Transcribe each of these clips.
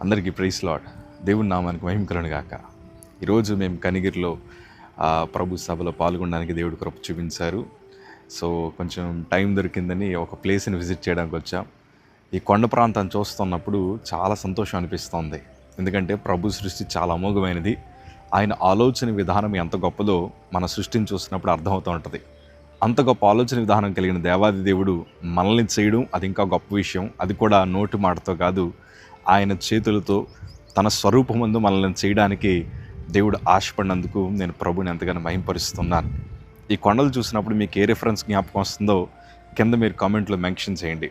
అందరికీ praise lord. దేవుని నామానికి మహిమ కలుగును గాక. ఈరోజు మేము కనిగిరిలో ప్రభు సభలో పాల్గొనడానికి దేవుడు కృప చూపించారు. సో కొంచెం టైం దొరికిందని ఒక ప్లేస్ని విజిట్ చేయడానికి వచ్చాం. ఈ కొండ ప్రాంతాన్ని చూస్తున్నప్పుడు చాలా సంతోషం అనిపిస్తుంది. ఎందుకంటే ప్రభు సృష్టి చాలా అమోఘమైనది. ఆయన ఆలోచన విధానం ఎంత గొప్పదో మన సృష్టిని చూసినప్పుడు అర్థమవుతూ ఉంటుంది. అంత గొప్ప ఆలోచన విధానం కలిగిన దేవాది దేవుడు మనల్ని చేయడం అది ఇంకా గొప్ప విషయం. అది కూడా నోటి మాటతో కాదు, ఆయన చేతులతో తన స్వరూపమందు మనల్ని చేయడానికి దేవుడు ఆశపడినందుకు నేను ప్రభుని ఎంతగానో మహింపరుస్తున్నాను. ఈ కొండలు చూసినప్పుడు మీకు ఏ రిఫరెన్స్ జ్ఞాపకం వస్తుందో కింద మీరు కామెంట్లో మెన్షన్ చేయండి.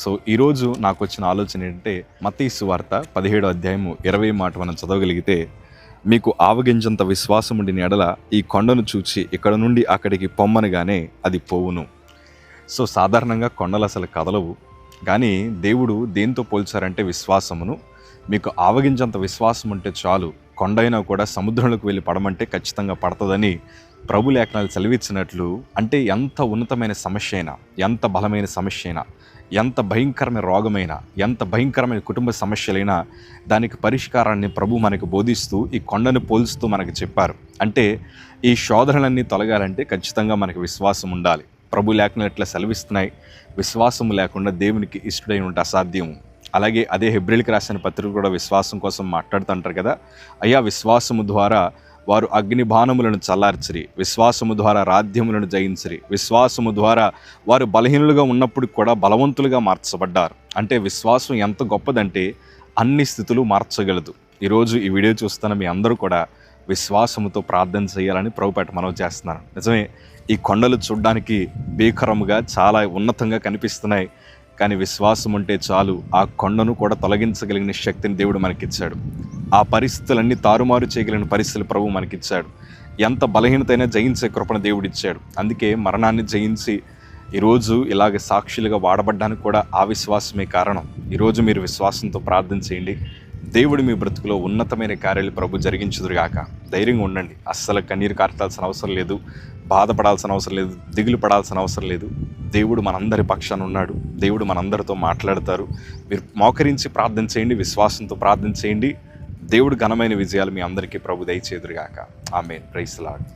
సో ఈరోజు నాకు వచ్చిన ఆలోచన ఏంటంటే, మత్తయి సువార్త 17వ అధ్యాయము 20 మాట మనం చదవగలిగితే, మీకు ఆవగింజంత విశ్వాసం ఉండిన ఎడల ఈ కొండను చూచి ఇక్కడ నుండి అక్కడికి పొమ్మనగానే అది పోవును. సో సాధారణంగా కొండలు అసలు కదలవు, కానీ దేవుడు దేంతో పోల్చారంటే విశ్వాసమును. మీకు ఆవగించంత విశ్వాసం ఉంటే చాలు, కొండైనా కూడా సముద్రంలోకి వెళ్ళి పడమంటే ఖచ్చితంగా పడుతుందని ప్రభు లేఖనాలు సెలవిచ్చినట్లు, అంటే ఎంత ఉన్నతమైన సమస్య అయినా, ఎంత బలమైన సమస్య అయినా, ఎంత భయంకరమైన రోగమైనా, ఎంత భయంకరమైన కుటుంబ సమస్యలైనా దానికి పరిష్కారాన్ని ప్రభు మనకు బోధిస్తూ ఈ కొండను పోల్చుతూ మనకు చెప్పారు. అంటే ఈ శోధనలన్నీ తొలగాలంటే ఖచ్చితంగా మనకు విశ్వాసం ఉండాలి. ప్రభు లేఖనాలు ఎట్లా సెలవిస్తున్నాయి, విశ్వాసము లేకుండా దేవునికి ఇష్టడై ఉంటే అసాధ్యము. అలాగే అదే హెబ్రీయులకు రాసిన పత్రిక కూడా విశ్వాసం కోసం మాట్లాడుతుంటారు కదా. అయ్యా విశ్వాసము ద్వారా వారు అగ్ని బాణములను చల్లార్చిరి, విశ్వాసము ద్వారా రాధ్యములను జయించిరి, విశ్వాసము ద్వారా వారు బలహీనులుగా ఉన్నప్పుడు కూడా బలవంతులుగా మార్చబడ్డారు. అంటే విశ్వాసం ఎంత గొప్పదంటే అన్ని స్థితులు మార్చగలదు. ఈరోజు ఈ వీడియో చూస్తున్న మీ అందరూ కూడా విశ్వాసముతో ప్రార్థన చేయాలని ప్రభుపేట మనవి చేస్తున్నాను. నిజమే, ఈ కొండలు చూడడానికి భీకరముగా చాలా ఉన్నతంగా కనిపిస్తున్నాయి, కానీ విశ్వాసం ఉంటే చాలు ఆ కొండను కూడా తొలగించగలిగిన శక్తిని దేవుడు మనకిచ్చాడు. ఆ పరిస్థితులన్నీ తారుమారు చేయగలిగిన పరిస్థితులు ప్రభు మనకిచ్చాడు. ఎంత బలహీనతైనా జయించే కృపను దేవుడిచ్చాడు. అందుకే మరణాన్ని జయించి ఈరోజు ఇలాగ సాక్షులుగా వాడబడ్డానికి కూడా ఆ విశ్వాసమే కారణం. ఈరోజు మీరు విశ్వాసంతో ప్రార్థన చేయండి. దేవుడు మీ బ్రతుకులో ఉన్నతమైన కార్యాలు ప్రభు జరిగించుదురుగాక. ధైర్యంగా ఉండండి. అస్సలు కన్నీరు కార్చాల్సిన అవసరం లేదు, బాధపడాల్సిన అవసరం లేదు, దిగులు పడాల్సిన అవసరం లేదు. దేవుడు మనందరి పక్షాన ఉన్నాడు. దేవుడు మనందరితో మాట్లాడతారు. మీరు మోకరించి ప్రార్థన చేయండి, విశ్వాసంతో ప్రార్థన చేయండి. దేవుడు ఘనమైన విజయాలు మీ అందరికీ ప్రభు దయచేదురుగాక. ఆమేన్. Praise the lord.